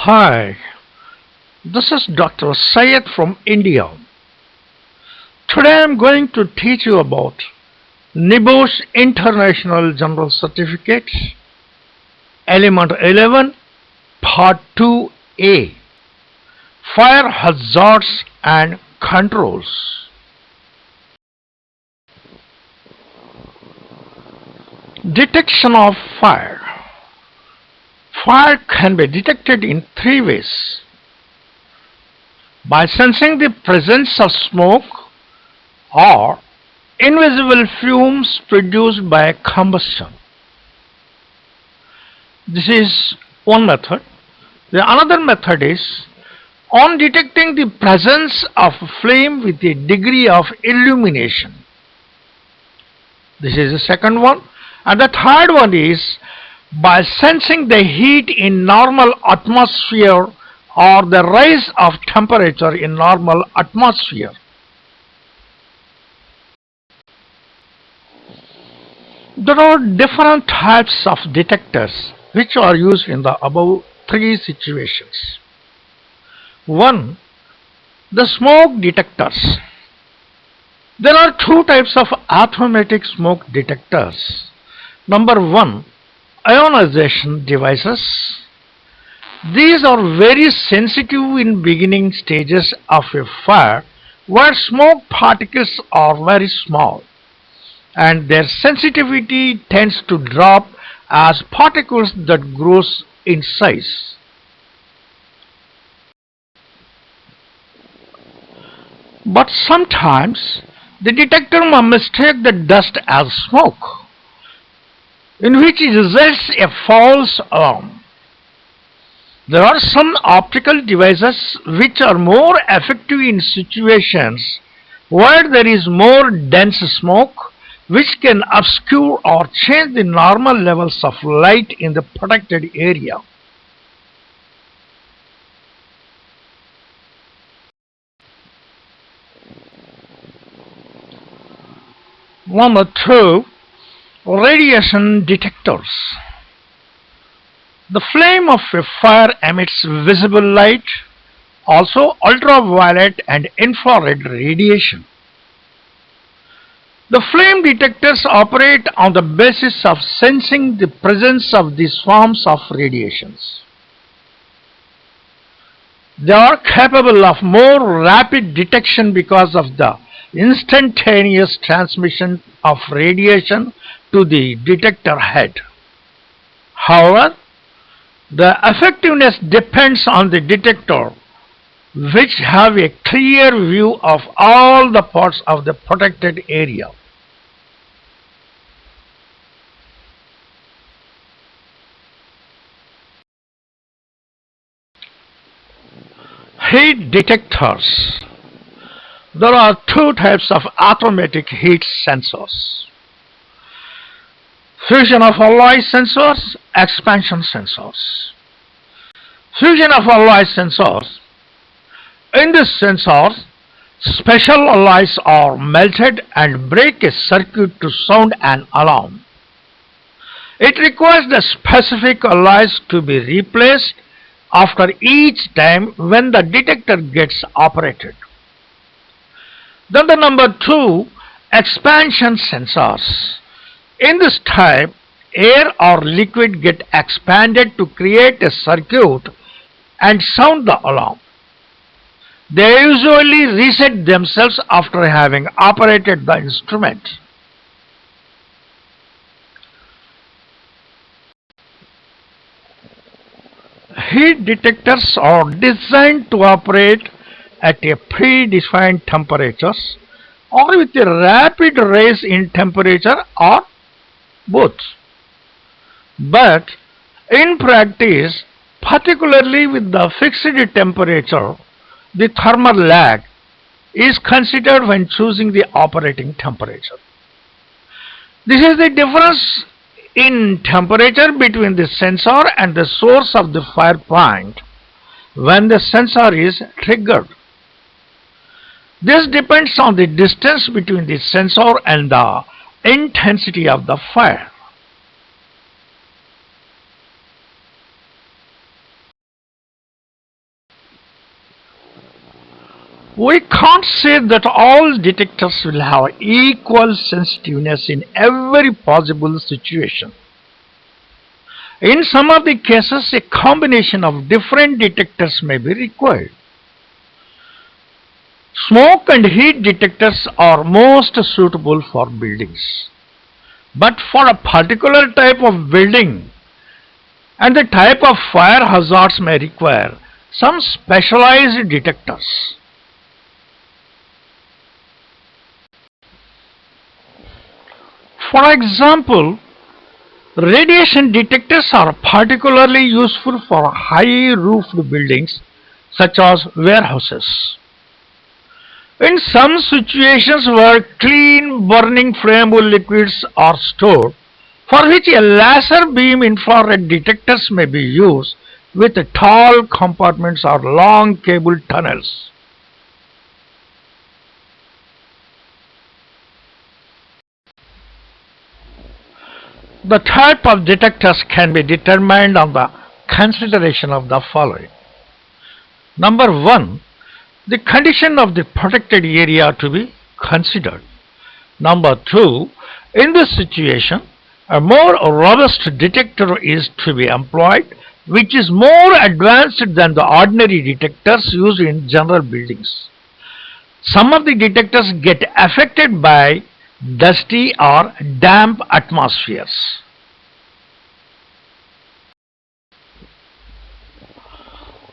Hi, this is Dr. Syed from India. Today I am going to teach you about NEBOSH International General Certificate, Element 11, Part 2A, Fire Hazards and Controls. Detection of fire. Fire can be detected in three ways: by sensing the presence of smoke or invisible fumes produced by combustion. This is one method. The another method is on detecting the presence of flame with a degree of illumination. This is the second one. And the third one is by sensing the heat in normal atmosphere or the rise of temperature in normal atmosphere. There are different types of detectors which are used in the above three situations. 1. The smoke detectors. There are two types of automatic smoke detectors. Number 1, ionization devices. These are very sensitive in beginning stages of a fire where smoke particles are very small, and their sensitivity tends to drop as particles that grows in size. But sometimes the detector may mistake the dust as smoke, in which results a false alarm. There are some optical devices which are more effective in situations where there is more dense smoke, which can obscure or change the normal levels of light in the protected area. Number 2, radiation detectors. The flame of a fire emits visible light, also ultraviolet and infrared radiation. The flame detectors operate on the basis of sensing the presence of these forms of radiations. They are capable of more rapid detection because of the instantaneous transmission of radiation to the detector head. However, the effectiveness depends on the detector, which have a clear view of all the parts of the protected area. Heat detectors. There are two types of automatic heat sensors: fusion of alloy sensors, expansion sensors. Fusion of alloy sensors. In this sensors, special alloys are melted and break a circuit to sound an alarm. It requires the specific alloys to be replaced after each time when the detector gets operated. Then the number 2, expansion sensors. In this type, air or liquid get expanded to create a circuit and sound the alarm. They usually reset themselves after having operated the instrument. Heat detectors are designed to operate at a predefined temperatures or with a rapid rise in temperature or both. But in practice, particularly with the fixed temperature, the thermal lag is considered when choosing the operating temperature. This is the difference in temperature between the sensor and the source of the fire point when the sensor is triggered. This depends on the distance between the sensor and the intensity of the fire. We can't say that all detectors will have equal sensitiveness in every possible situation. In some of the cases, a combination of different detectors may be required. Smoke and heat detectors are most suitable for buildings. But for a particular type of building and the type of fire hazards may require some specialized detectors. For example, radiation detectors are particularly useful for high-roofed buildings such as warehouses. In some situations where clean burning flammable liquids are stored, for which a laser beam infrared detectors may be used with tall compartments or long cable tunnels. The type of detectors can be determined on the consideration of the following. Number 1. The condition of the protected area to be considered. Number 2. In this situation, a more robust detector is to be employed, which is more advanced than the ordinary detectors used in general buildings. Some of the detectors get affected by dusty or damp atmospheres.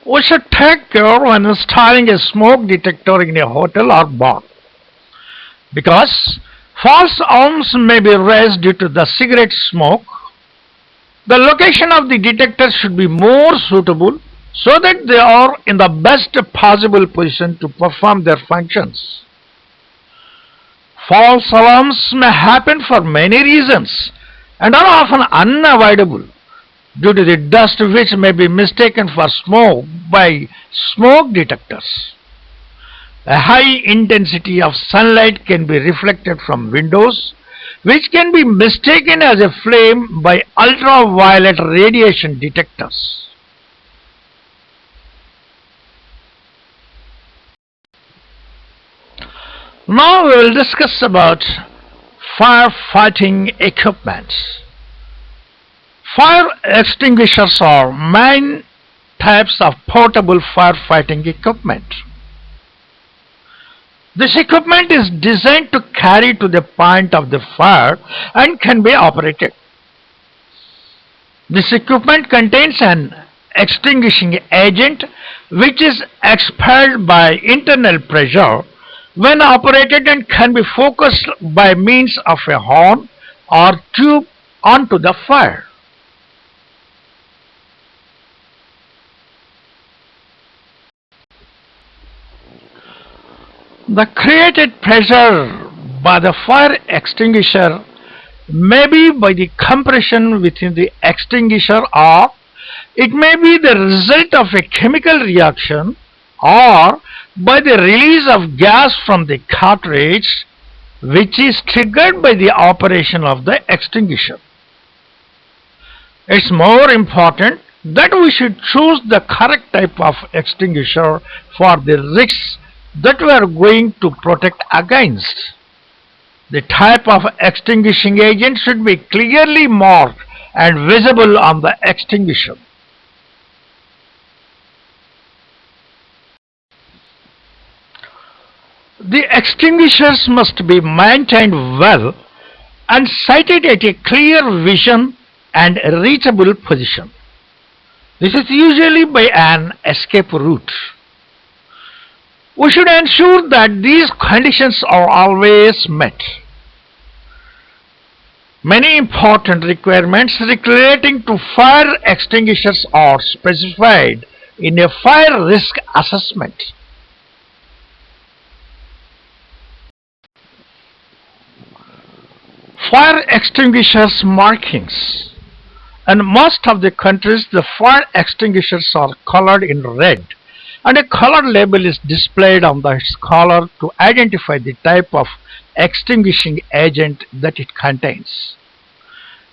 We should take care when installing a smoke detector in a hotel or bar, because false alarms may be raised due to the cigarette smoke. The location of the detector should be more suitable so that they are in the best possible position to perform their functions. False alarms may happen for many reasons and are often unavoidable due to the dust which may be mistaken for smoke by smoke detectors. A high intensity of sunlight can be reflected from windows, which can be mistaken as a flame by ultraviolet radiation detectors. Now we will discuss about firefighting equipment. Fire extinguishers are main types of portable firefighting equipment. This equipment is designed to carry to the point of the fire and can be operated. This equipment contains an extinguishing agent which is expelled by internal pressure when operated and can be focused by means of a horn or tube onto the fire. The created pressure by the fire extinguisher may be by the compression within the extinguisher, or it may be the result of a chemical reaction, or by the release of gas from the cartridge, which is triggered by the operation of the extinguisher. It's more important that we should choose the correct type of extinguisher for the risks that we are going to protect against. The type of extinguishing agent should be clearly marked and visible on the extinguisher. The extinguishers must be maintained well and sited at a clear vision and reachable position. This is usually by an escape route. We should ensure that these conditions are always met. Many important requirements relating to fire extinguishers are specified in a fire risk assessment. Fire extinguishers markings. In most of the countries, the fire extinguishers are colored in red, and a color label is displayed on its collar to identify the type of extinguishing agent that it contains.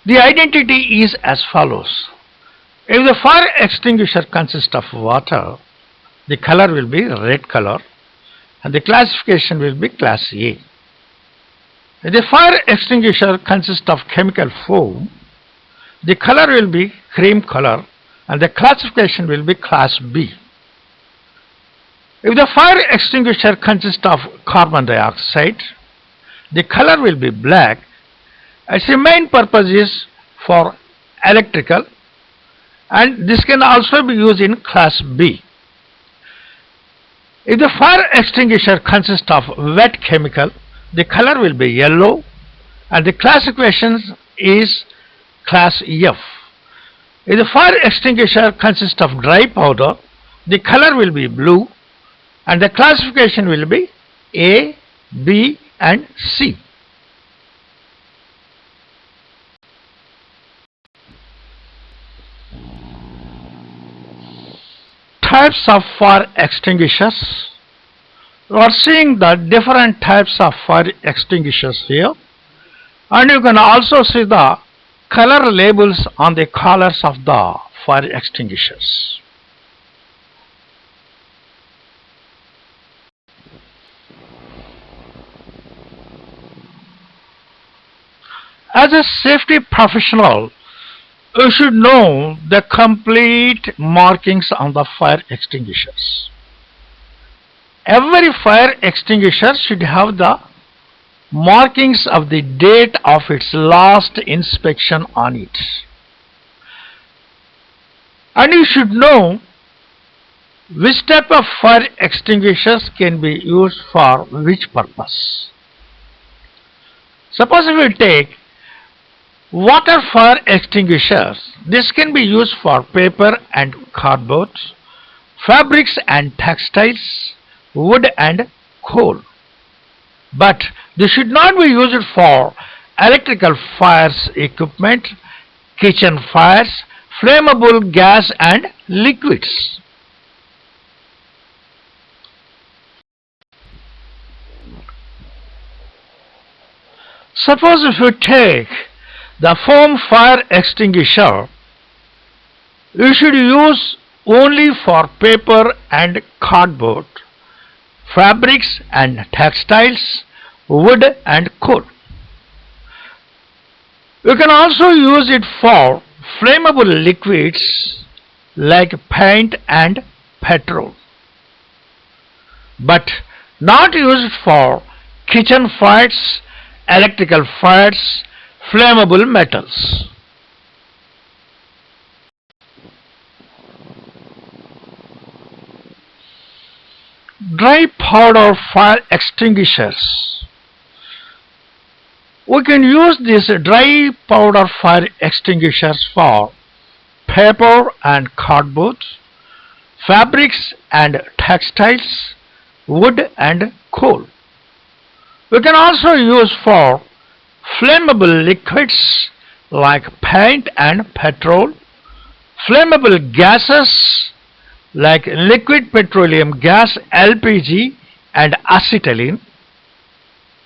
The identity is as follows. If the fire extinguisher consists of water, the color will be red color, and the classification will be class A. The fire extinguisher consists of chemical foam. The color will be cream color and the classification will be class B. If the fire extinguisher consists of carbon dioxide, the color will be black. Its main purpose is for electrical, and this can also be used in class B. If the fire extinguisher consists of wet chemical, the color will be yellow and the classification is class F. If the fire extinguisher consists of dry powder, the color will be blue and the classification will be A, B and C. Types of fire extinguishers. You are seeing the different types of fire extinguishers here, and you can also see the color labels on the collars of the fire extinguishers. As a safety professional, you should know the complete markings on the fire extinguishers. Every fire extinguisher should have the markings of the date of its last inspection on it. And you should know which type of fire extinguishers can be used for which purpose. Suppose if we take water fire extinguishers, this can be used for paper and cardboard, fabrics and textiles, wood and coal. But this should not be used for electrical fires equipment, kitchen fires, flammable gas and liquids. Suppose if you take the foam fire extinguisher, you should use only for paper and cardboard, fabrics and textiles, wood and coal. You can also use it for flammable liquids like paint and petrol, but not used for kitchen fires, electrical fires, flammable metals. Dry powder fire extinguishers. We can use these dry powder fire extinguishers for paper and cardboard, fabrics and textiles, wood and coal. We can also use for flammable liquids like paint and petrol, flammable gases like liquid petroleum gas, LPG and acetylene,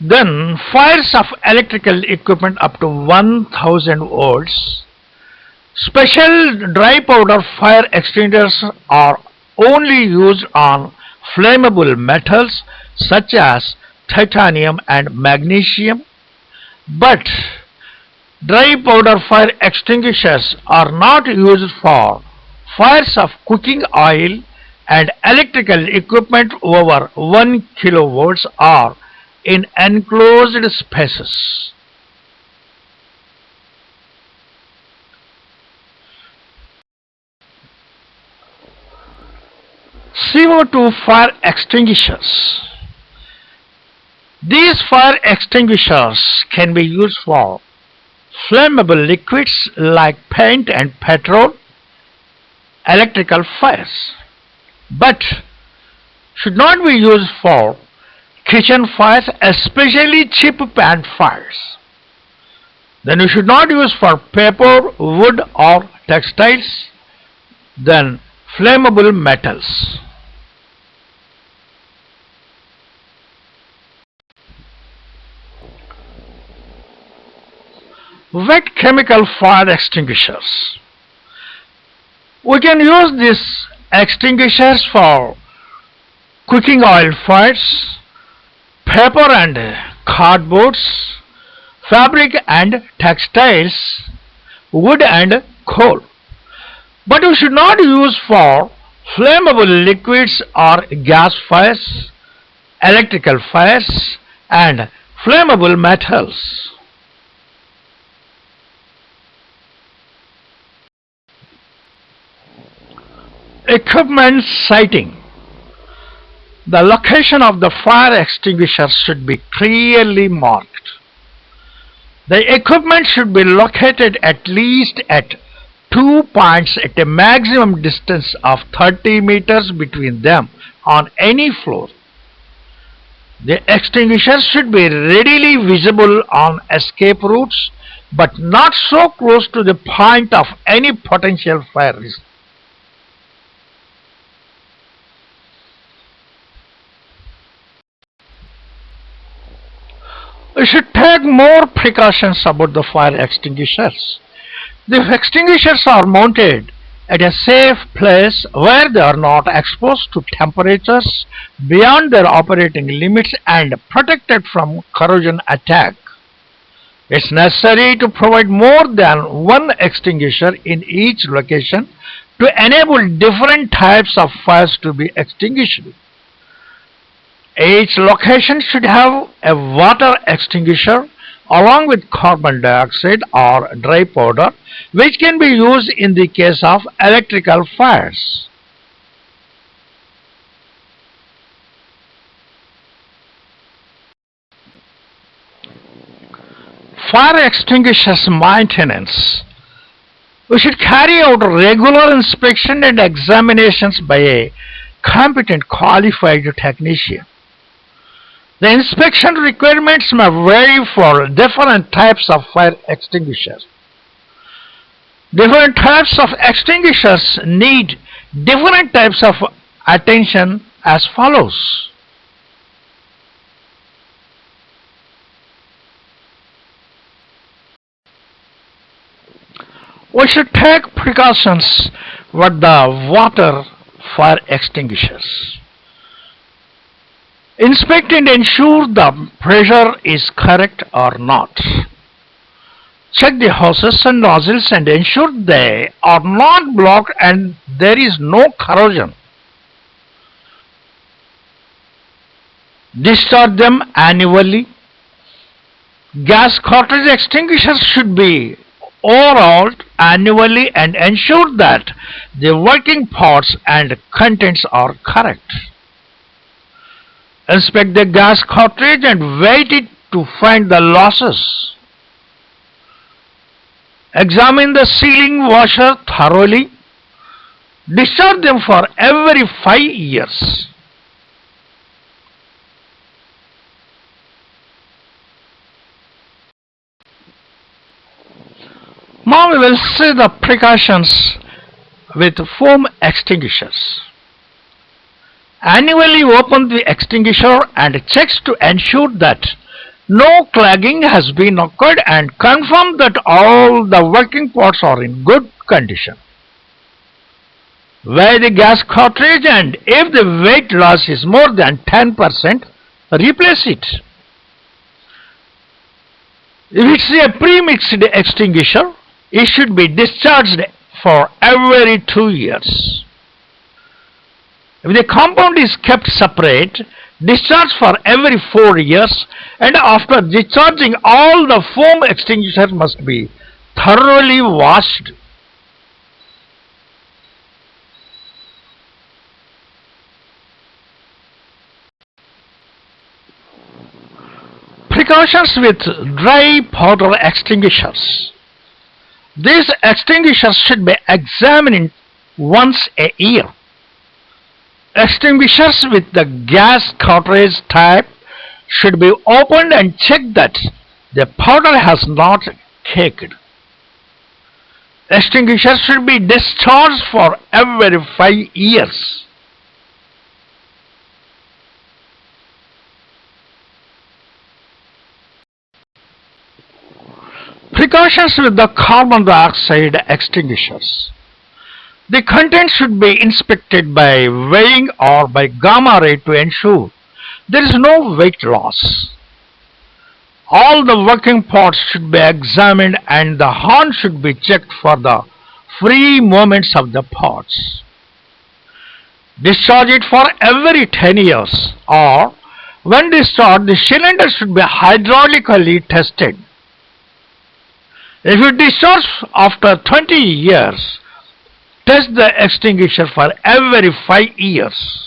then fires of electrical equipment up to 1000 volts. Special dry powder fire extinguishers are only used on flammable metals such as titanium and magnesium, but dry powder fire extinguishers are not used for fires of cooking oil and electrical equipment over 1 kilovolts or in enclosed spaces. CO2 fire extinguishers. These fire extinguishers can be used for flammable liquids like paint and petrol, electrical fires, but should not be used for kitchen fires, especially chip pan fires. Then you should not use for paper, wood or textiles, then flammable metals. Wet chemical fire extinguishers. We can use these extinguishers for cooking oil fires, paper and cardboards, fabric and textiles, wood and coal. But we should not use for flammable liquids or gas fires, electrical fires and flammable metals. Equipment sighting. The location of the fire extinguisher should be clearly marked. The equipment should be located at least at 2 points at a maximum distance of 30 meters between them on any floor. The extinguisher should be readily visible on escape routes, but not so close to the point of any potential fire risk. We should take more precautions about the fire extinguishers. The extinguishers are mounted at a safe place where they are not exposed to temperatures beyond their operating limits and protected from corrosion attack. It's necessary to provide more than one extinguisher in each location to enable different types of fires to be extinguished. Each location should have a water extinguisher along with carbon dioxide or dry powder, which can be used in the case of electrical fires. Fire extinguishers maintenance. We should carry out regular inspection and examinations by a competent qualified technician. The inspection requirements may vary for different types of fire extinguishers. Different types of extinguishers need different types of attention as follows. We should take precautions with the water fire extinguishers. Inspect and ensure the pressure is correct or not. Check the hoses and nozzles and ensure they are not blocked and there is no corrosion. Discharge them annually. Gas cartridge extinguishers should be overhauled annually and ensure that the working parts and contents are correct. Inspect the gas cartridge and weight it to find the losses. Examine the sealing washer thoroughly. Discharge them for every 5 years. Now we will see the precautions with foam extinguishers. Annually open the extinguisher and checks to ensure that no clogging has been occurred and confirm that all the working parts are in good condition. Weigh the gas cartridge and if the weight loss is more than 10%, replace it. If it's a pre-mixed extinguisher, it should be discharged for every 2 years. If the compound is kept separate, discharge for every 4 years, and after discharging, all the foam extinguisher must be thoroughly washed. Precautions with dry powder extinguishers. These extinguishers should be examined once a year. Extinguishers with the gas cartridge type should be opened and checked that the powder has not caked. Extinguishers should be discharged for every 5 years. Precautions with the carbon dioxide extinguishers. The content should be inspected by weighing or by gamma ray to ensure there is no weight loss. All the working parts should be examined and the horn should be checked for the free movements of the parts. Discharge it for every 10 years, or when discharged, the cylinder should be hydraulically tested. If you discharge after 20 years, test the extinguisher for every 5 years.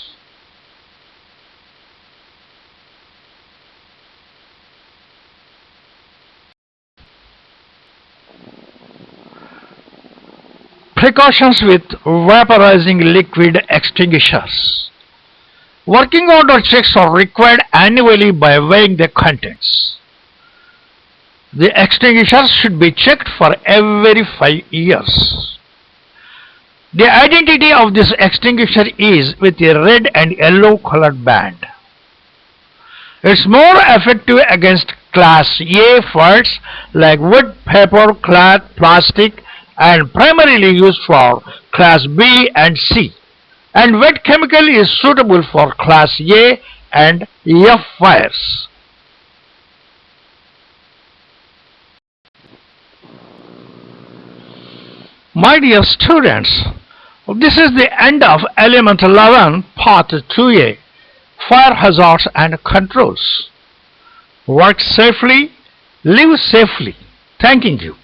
Precautions with vaporizing liquid extinguishers. Working order checks are required annually by weighing the contents. The extinguishers should be checked for every 5 years. The identity of this extinguisher is with a red and yellow colored band. It's more effective against Class A faults like wood, paper, cloth, plastic, and primarily used for Class B and C, and wet chemical is suitable for Class A and F fires. My dear students, this is the end of Element 11, Part 2A, Fire Hazards and Controls. Work safely, live safely. Thanking you.